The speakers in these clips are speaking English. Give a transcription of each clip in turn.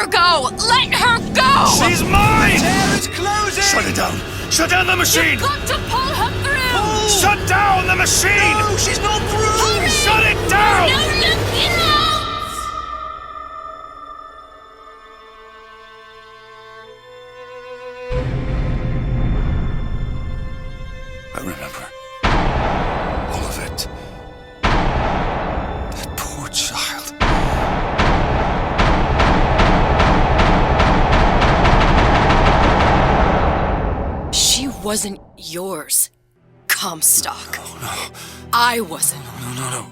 her go! Let her go! She's mine! Terra's closing! Shut it down! Shut down the machine! You've got to pull her through! Pull! Shut down the machine! No, she's not through! Hurry! Shut it down! No, look enough! I remember. All of it. That poor child. She wasn't yours, Comstock. Oh, no. I wasn't. No.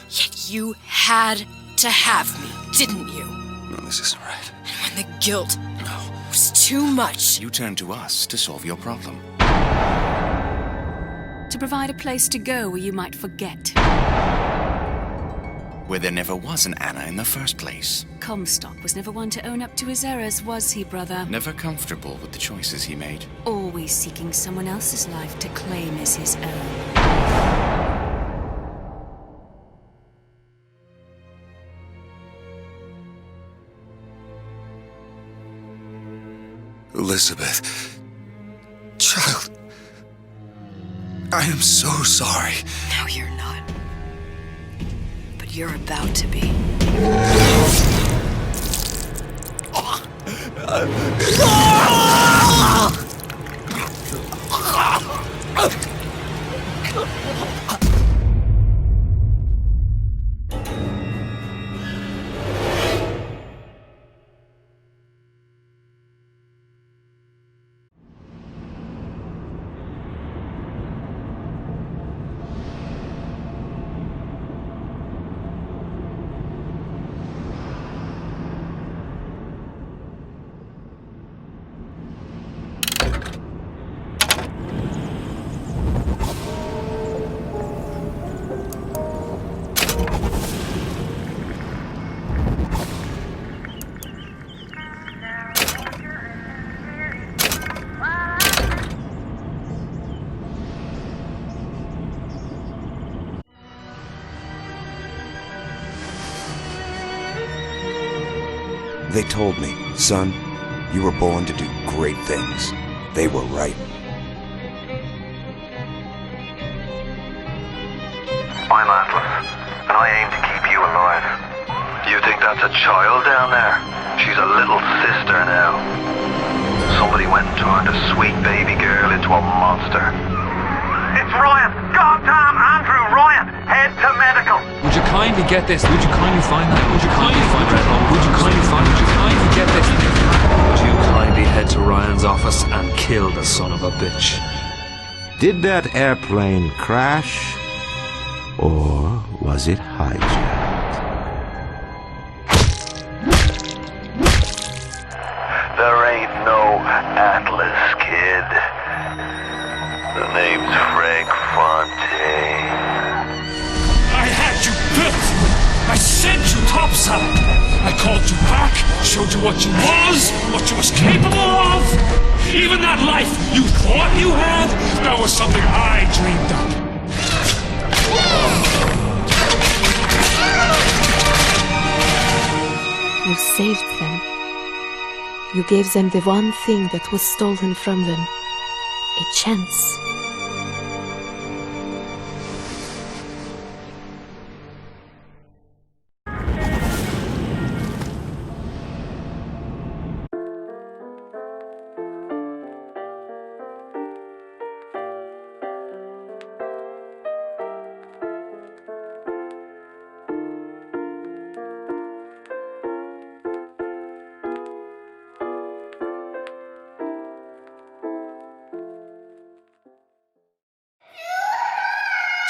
Yet you had to have me, didn't you? No, this isn't right. And when the guilt No. was too much, You turned to us to solve your problem. To provide a place to go where you might forget. Where there never was an Anna in the first place. Comstock was never one to own up to his errors, was he, brother? Never comfortable with the choices he made. Always seeking someone else's life to claim as his own. Elizabeth. Child. I am so sorry. no, you're not. But you're about to be. They told me, son, you were born to do great things. They were right. I'm Atlas, and I aim to keep you alive. You think that's a child down there? She's a little sister now. Somebody went and turned a sweet baby girl into a monster. It's Ryan! Goddamn Andrew Ryan! Head to medical! Would you kindly get this? Would you kindly find that? Would you kindly find Red Home? Would you kindly find? Would you kindly get this? Would you kindly head to Ryan's office and kill the son of a bitch? Did that airplane crash? Or was it hijacked? There ain't no Atlas, kid. The name's Frank Fontaine. I had you built! I sent you topside! I called you back, showed you what you was capable of! Even that life you thought you had, that was something I dreamed up. You saved them. You gave them the one thing that was stolen from them. A chance.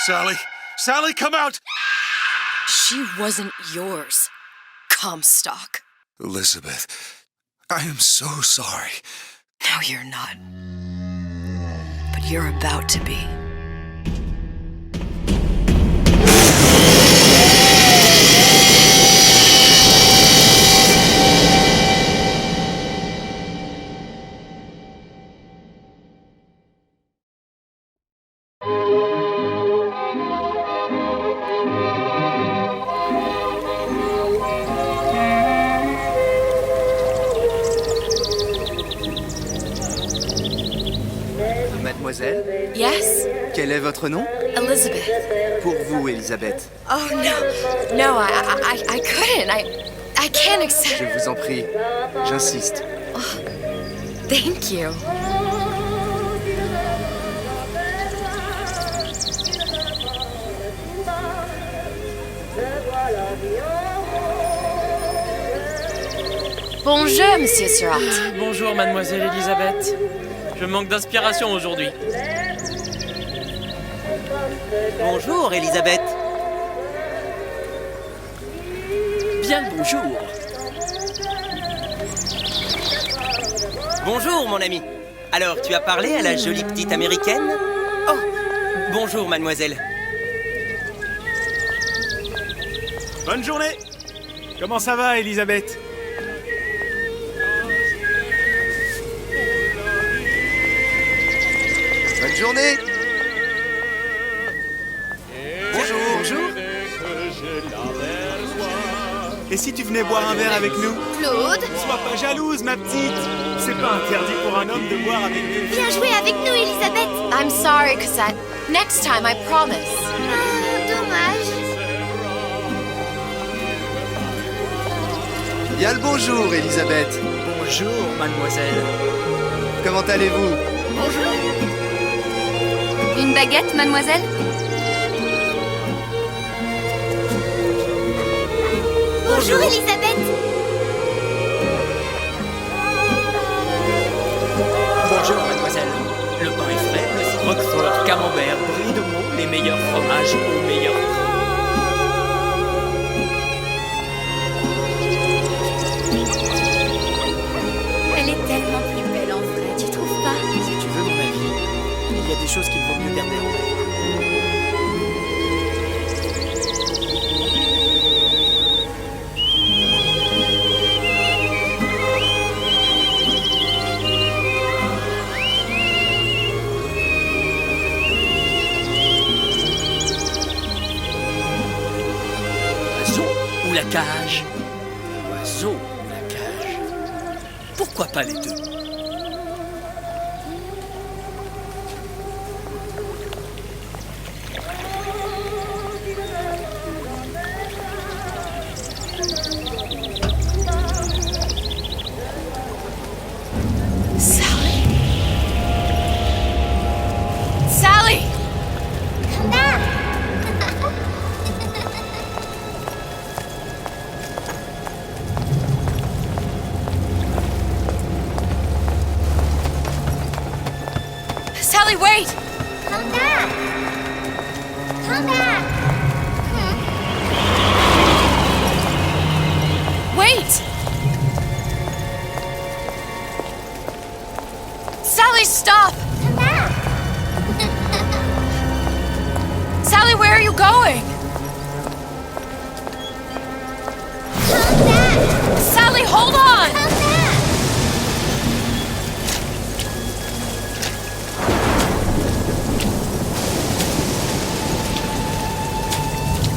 Sally! Sally, come out! She wasn't yours, Comstock. Elizabeth, I am so sorry. No, you're not. But you're about to be. Mademoiselle, Yes? quel est votre nom? Elizabeth. Pour vous, Elisabeth. Oh, no. No, I couldn't. I can't accept. Je vous en prie, j'insiste. Thank you. Bonjour, Monsieur Surratt. Bonjour, Mademoiselle Elisabeth. Je manque d'inspiration aujourd'hui. Bonjour, Elisabeth. Bien le bonjour. Bonjour, mon ami. Alors, tu as parlé à la jolie petite américaine? Oh, bonjour, mademoiselle. Bonne journée. Comment ça va, Elisabeth? Bonne journée. Bonjour. Bonjour. Et si tu venais boire un verre avec nous? Claude? Sois pas jalouse, ma petite. C'est pas interdit pour un homme de boire avec nous. Viens jouer avec nous, Elisabeth. I'm sorry, Cosette. Next time, I promise. Ah, dommage. Bien le bonjour, Elisabeth. Bonjour, mademoiselle. Comment allez-vous? Bonjour. Une baguette, mademoiselle? Bonjour, Elisabeth. Bonjour, mademoiselle. Le pain est frais, le Roquefort, camembert, brie de Meaux, les meilleurs fromages au meilleur prix. Elle est tellement plus belle en vrai, tu trouves pas? Si tu veux mon avis, il y a des choses qu'il vaut mieux garder en vrai. La cage. L'oiseau ou la cage. Pourquoi pas les deux? Sally? Sally! Come back. Sally, wait! Come back. Come back. Wait! Sally, stop! Come back. Sally, where are you going? Come back. Sally, hold on! Come back.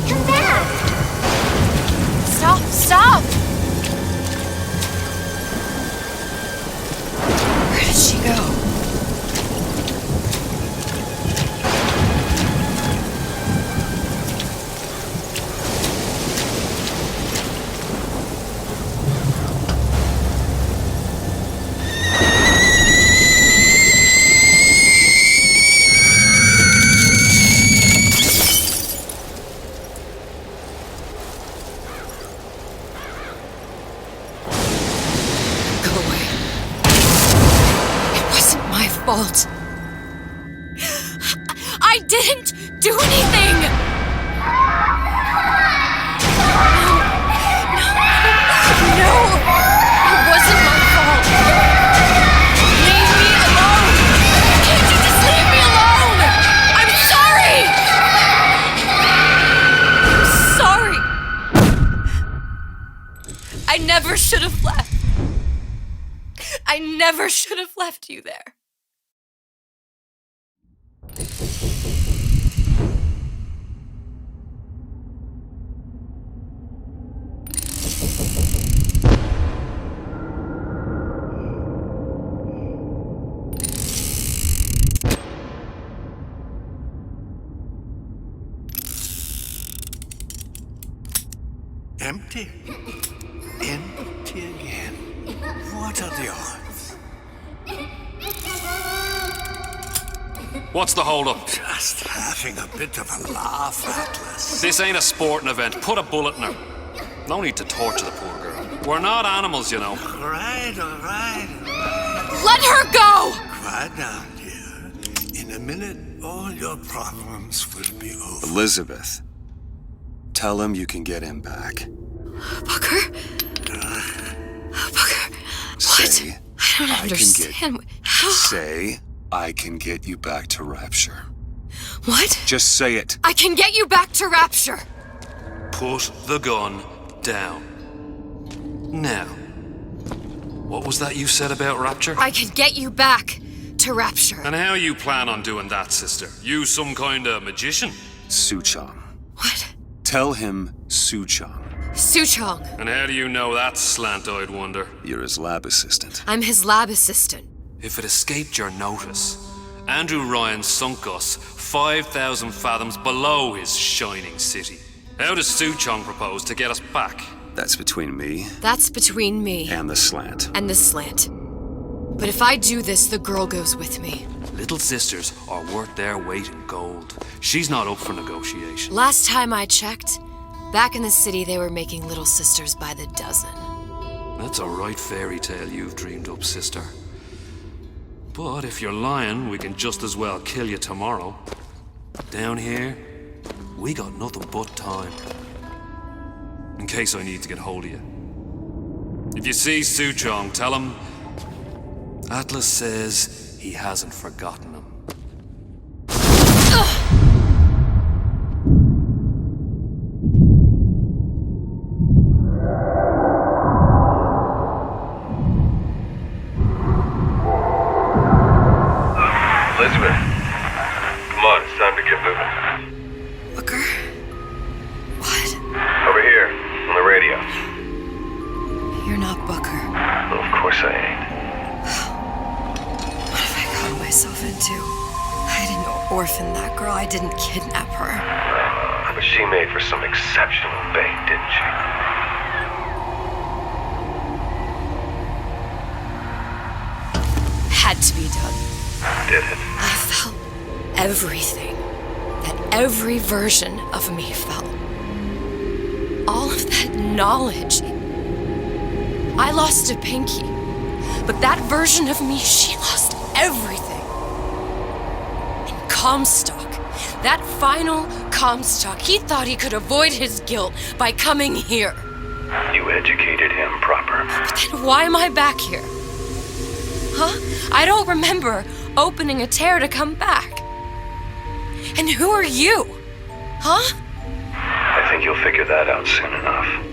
Come back. Stop, stop! Where did she go? Go away. It wasn't my fault. I didn't do anything! No! It wasn't my fault! Leave me alone! Can't you just leave me alone? I'm sorry! I'm sorry! I never should have left. I never should have left you there. Empty. Empty again. What are the odds? What's the hold-up? Just having a bit of a laugh, Atlas. This ain't a sporting event. Put a bullet in her. No need to torture the poor girl. We're not animals, you know. All right. Let her go! Quiet down, dear. In a minute, all your problems will be over. Elizabeth, tell him you can get him back. Booker? Booker, what? Say, I don't understand. How? Say, I can get you back to Rapture. What? Just say it. I can get you back to Rapture. Put the gun down. Now, what was that you said about Rapture? I can get you back to Rapture. And how you plan on doing that, sister? You some kind of magician? Suchong. What? Tell him Suchong. Suchong. And how do you know that, slant-eyed wonder? You're his lab assistant. I'm his lab assistant. If it escaped your notice, Andrew Ryan sunk us 5,000 fathoms below his shining city. How does Suchong propose to get us back? That's between me. That's between me. And the slant. And the slant. But if I do this, the girl goes with me. Little sisters are worth their weight in gold. She's not up for negotiation. Last time I checked, back in the city they were making little sisters by the dozen. That's a right fairy tale you've dreamed up, sister. But if you're lying, we can just as well kill you tomorrow. Down here, we got nothing but time. In case I need to get hold of you. If you see Suchong, tell him Atlas says he hasn't forgotten him. Elizabeth, come on, it's time to get moving. Booker? What? Over here, on the radio. You're not Booker. Well, of course I ain't. What have I gotten myself into? I didn't orphan that girl. I didn't kidnap her. But she made for some exceptional bait, didn't she? Had to be done. Did it? I felt everything that every version of me felt. All of that knowledge. I lost a pinky, but that version of me, she lost everything. And Comstock, that final Comstock, he thought he could avoid his guilt by coming here. You educated him proper. But then why am I back here? Huh? I don't remember opening a tear to come back. And who are you? Huh? I think you'll figure that out soon enough.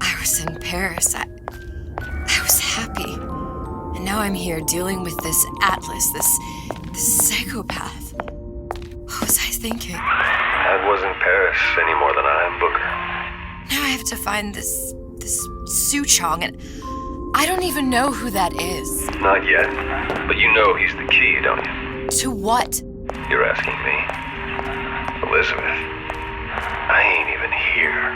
I was in Paris. I was happy. And now I'm here dealing with this Atlas, this psychopath. What was I thinking? That wasn't Paris any more than I am Booker. Now I have to find this Suchong, and I don't even know who that is. Not yet. But you know he's the key, don't you? To what? You're asking me. Elizabeth, I ain't even here.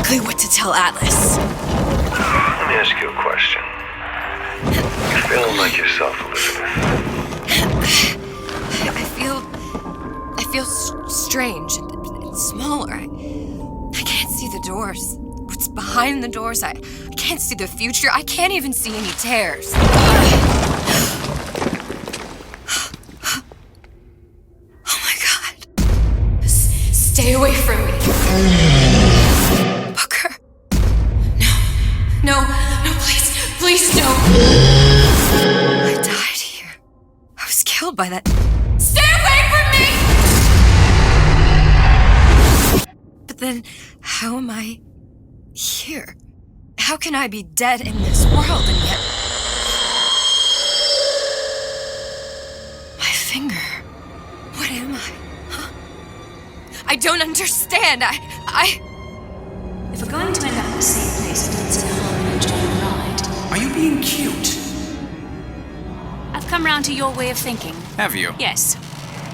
exactly what to tell Atlas. Let me ask you a question. You feeling like yourself, Elizabeth? I feel strange and smaller. I can't see the doors. What's behind the doors? I can't see the future. I can't even see any tears. Oh my God. Stay away from me. Booker. No, please, no. I died here. I was killed by that. Stay away from me! But then, how am I here? How can I be dead in this world and yet... My finger. What am I? Huh? I don't understand. If we're going to end up in the same place and it's in harm and enjoying the ride... Are you being cute? I've come round to your way of thinking. Have you? Yes.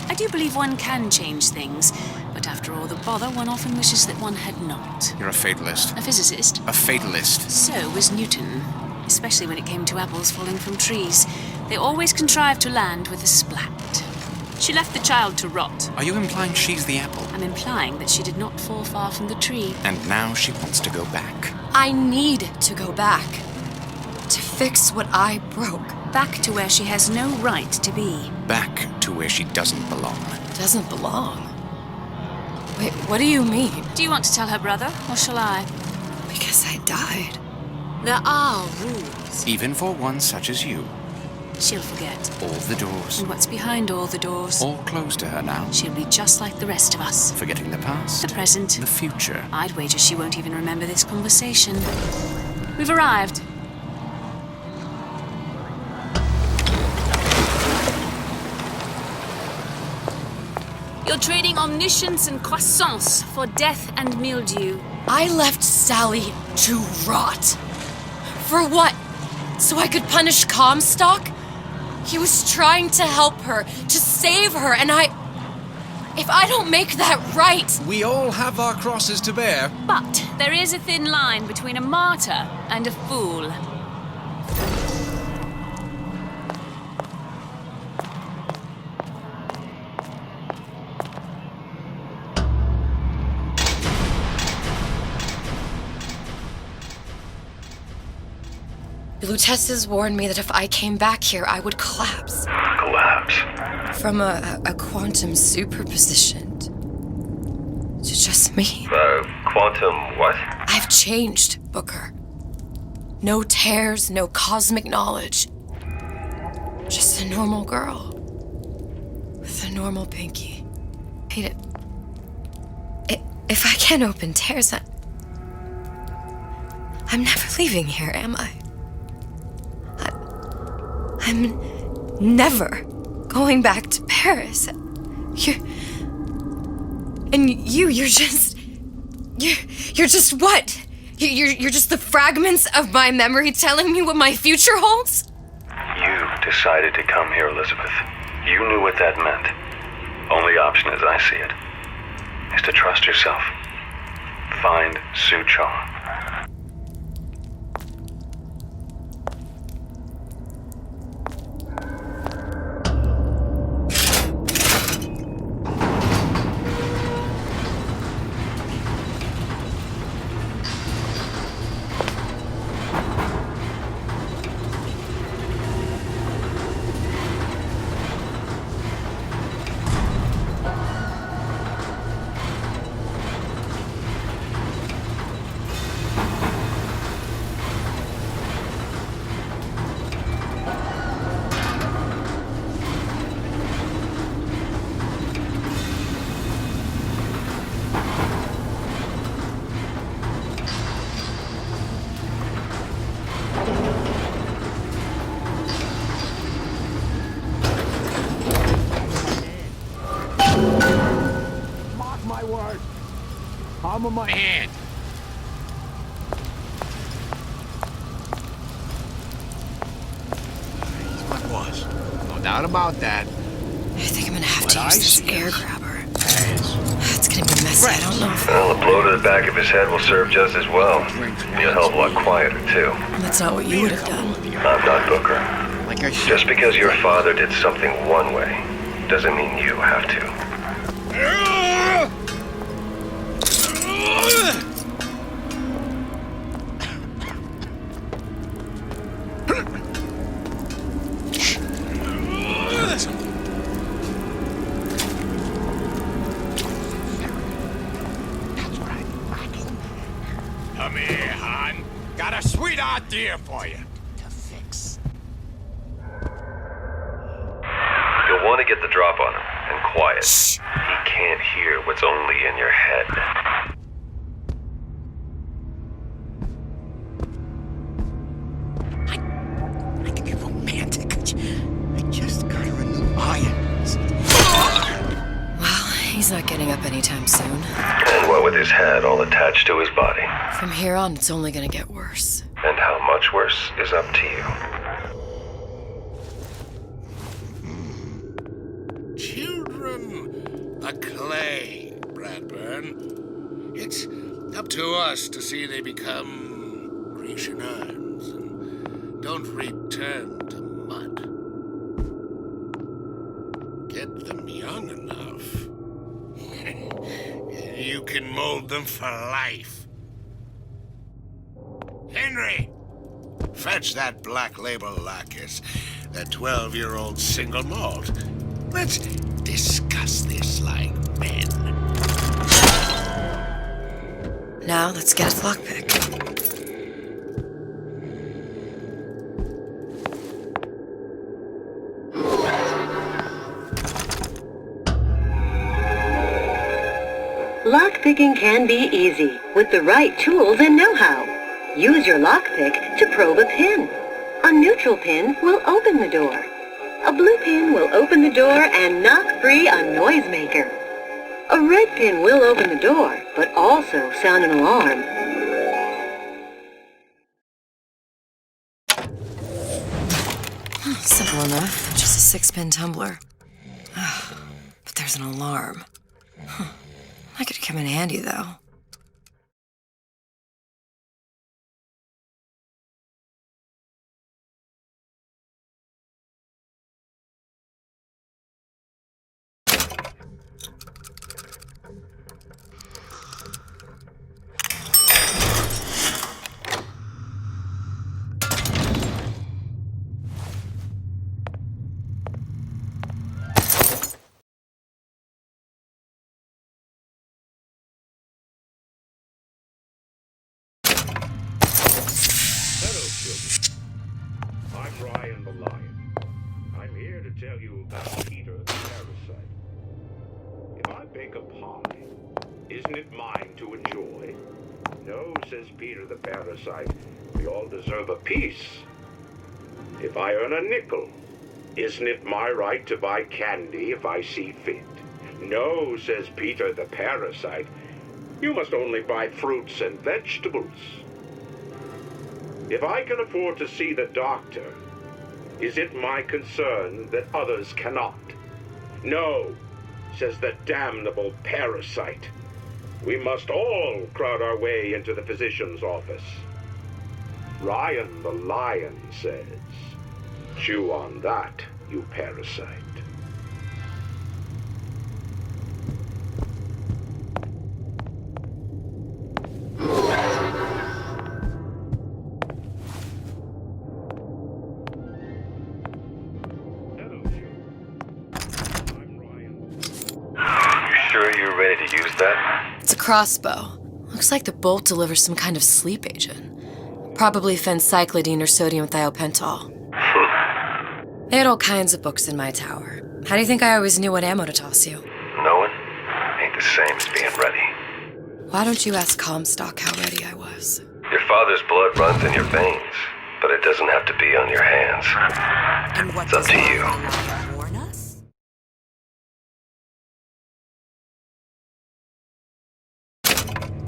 I do believe one can change things, but after all the bother, one often wishes that one had not. You're a fatalist. A physicist? A fatalist. So was Newton, especially when it came to apples falling from trees. They always contrived to land with a splat. She left the child to rot. Are you implying she's the apple? I'm implying that she did not fall far from the tree. And now she wants to go back. I need to go back. To fix what I broke. Back to where she has no right to be. Back to where she doesn't belong. Doesn't belong? Wait, what do you mean? Do you want to tell her brother, or shall I? Because I died. There are rules. Even for one such as you. She'll forget. All the doors. And what's behind all the doors? All closed to her now. She'll be just like the rest of us. Forgetting the past. The present. The future. I'd wager she won't even remember this conversation. We've arrived. You're trading omniscience and croissance for death and mildew. I left Sally to rot. For what? So I could punish Comstock? He was trying to help her, to save her, and if I don't make that right... We all have our crosses to bear. But there is a thin line between a martyr and a fool. Lutesses warned me that if I came back here, I would collapse. Collapse? From a quantum superposition to just me. Quantum what? I've changed, Booker. No tears, no cosmic knowledge. Just a normal girl. With a normal pinky. If I can't open tears, I'm never leaving here, am I? I'm never going back to Paris. You're just what? You're just the fragments of my memory telling me what my future holds? You decided to come here, Elizabeth. You knew what that meant. Only option, as I see it, is to trust yourself. Find Suchong. Palm of my hand. He's my boss. No doubt about that. I think I'm gonna have to use this air grabber. It's gonna be messy. See, I don't know if... Well, a blow to the back of his head will serve just as well. Be a hell of a lot quieter, too. That's not what you would have done. I'm not Booker. Just because your father did something one way, doesn't mean you have to. Come here, hon. Got a sweet idea for you to fix. You'll want to get the drop on him, and quiet. He can't hear what's only in your head. I can get romantic. I just got her a new iron. Well, he's not getting up anytime soon. And what with his head all attached to his body. From here on, it's only gonna get worse. And how much worse is up to you. Children are clay, Bradburn. It's up to us to see they become Grecian urns and don't return to mud. Get them young enough. You can mold them for life. Henry, fetch that black label lacquers, that 12-year-old single malt. Let's discuss this like men. Now, let's get his lockpick. Lockpicking can be easy with the right tools and know-how. Use your lockpick to probe a pin. A neutral pin will open the door. A blue pin will open the door and knock free a noisemaker. A red pin will open the door, but also sound an alarm. Simple enough. Just a 6-pin tumbler. But there's an alarm. That could come in handy, though. I'm Ryan the Lion. I'm here to tell you about Peter the Parasite. If I bake a pie, isn't it mine to enjoy? No, says Peter the Parasite. We all deserve a piece. If I earn a nickel, isn't it my right to buy candy if I see fit? No, says Peter the Parasite. You must only buy fruits and vegetables. If I can afford to see the doctor, is it my concern that others cannot? No, says the damnable parasite. We must all crowd our way into the physician's office. Ryan the Lion says, chew on that, you parasite. It's a crossbow. Looks like the bolt delivers some kind of sleep agent. Probably phencyclidine or sodium thiopental. They had all kinds of books in my tower. How do you think I always knew what ammo to toss you? Knowing ain't the same as being ready. Why don't you ask Comstock how ready I was? Your father's blood runs in your veins, but it doesn't have to be on your hands. And what It's up to you. warn us?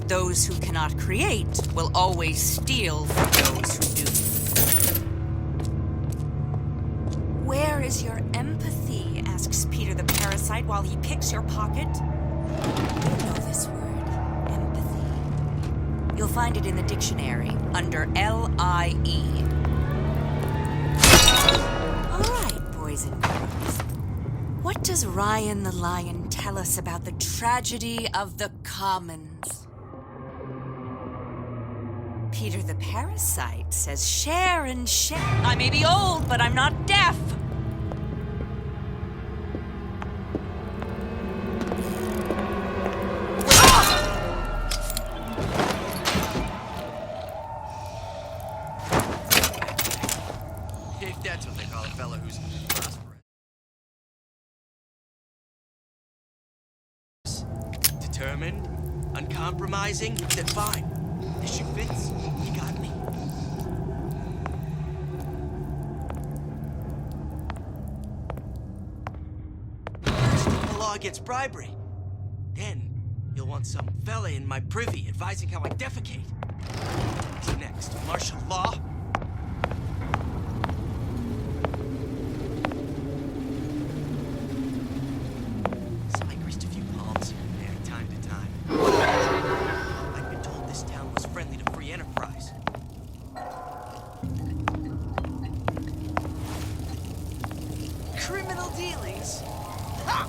Those who cannot create will always steal from those who do. Where is your empathy? Asks Peter the Parasite while he picks your pocket. You know this word. find it in the dictionary under L-I-E. All right, boys and girls. What does Ryan the Lion tell us about the tragedy of the commons? Peter the Parasite says share and share. I may be old, but I'm not deaf. If that's what they call a fella who's prosperous. Determined, uncompromising, then fine. The shoe fits, you got me. First, the law against bribery. Then, you'll want some fella in my privy advising how I defecate. What's next? Martial law? So I greased a few palms here and there, time to time. I've been told this town was friendly to free enterprise. Criminal dealings? Ha!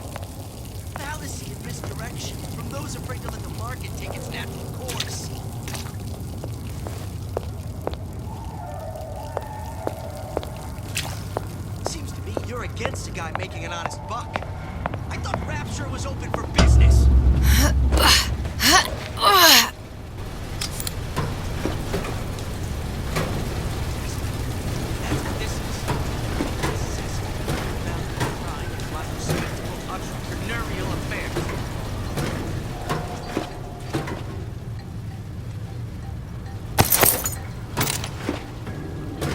Fallacy and misdirection from those afraid to let the market take its natural course. Seems to me you're against a guy making an honest buck. I thought Rapture was open for business. That's what this is. This is crime in my respectable entrepreneurial affairs.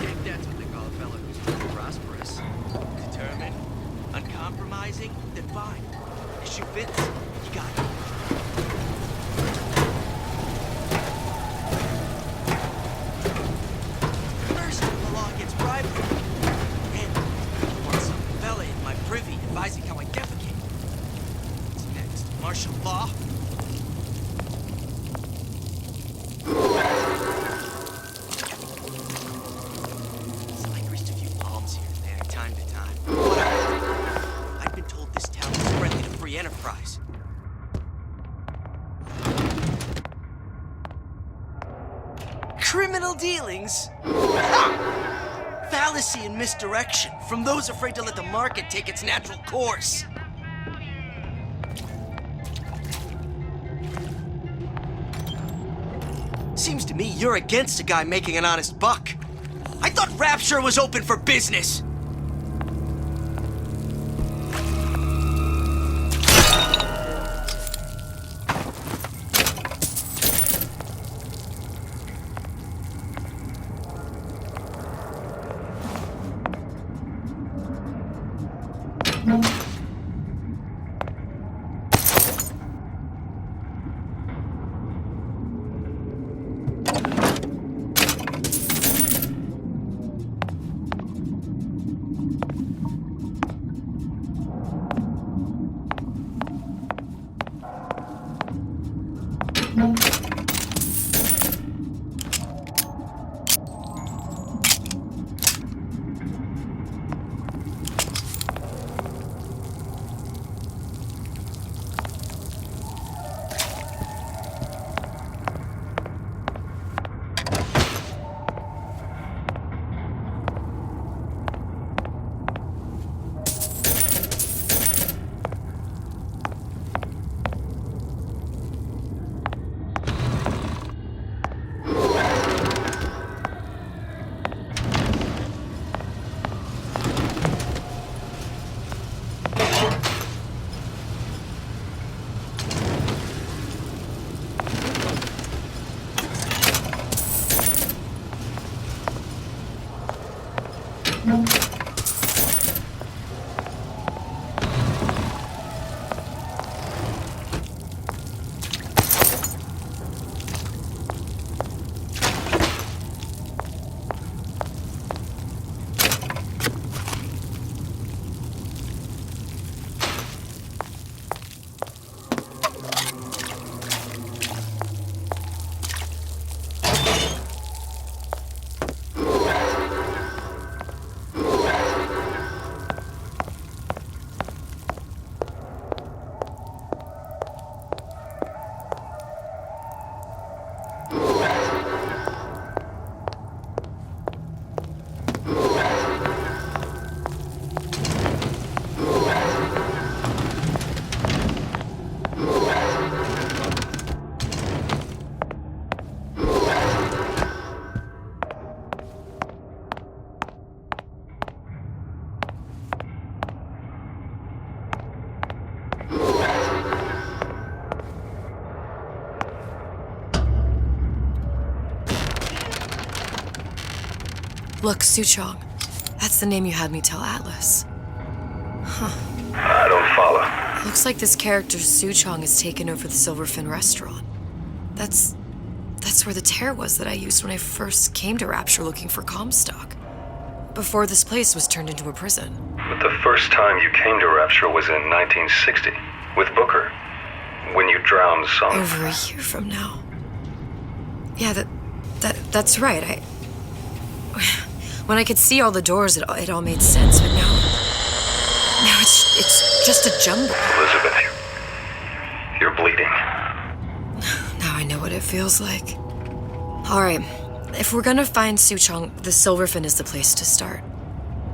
If that's what they call a fellow who's prosperous, determined, uncompromising, then fine. The shoe fits, you got it. First, the law against bribery. Then, I want some fella in my privy advising how I defecate. What's next? Martial law? So I greased a few palms here and there, time to time. Whatever. I've been told this town is friendly to free enterprise. Criminal dealings? Ha! Fallacy and misdirection from those afraid to let the market take its natural course. Seems to me you're against a guy making an honest buck. I thought Rapture was open for business. Look, Suchong. That's the name you had me tell Atlas. Huh. I don't follow. Looks like this character, Suchong, has taken over the Silverfin restaurant. That's where the tear was that I used when I first came to Rapture looking for Comstock. Before this place was turned into a prison. But the first time you came to Rapture was in 1960, with Booker, when you drowned some... Over a year from now. Yeah, that's right. When I could see all the doors, it all made sense, but now it's just a jumble. Elizabeth, you're bleeding. Now I know what it feels like. All right, if we're gonna find Suchong, the Silverfin is the place to start.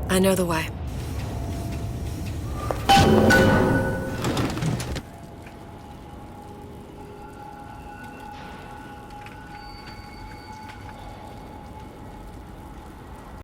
I know the way.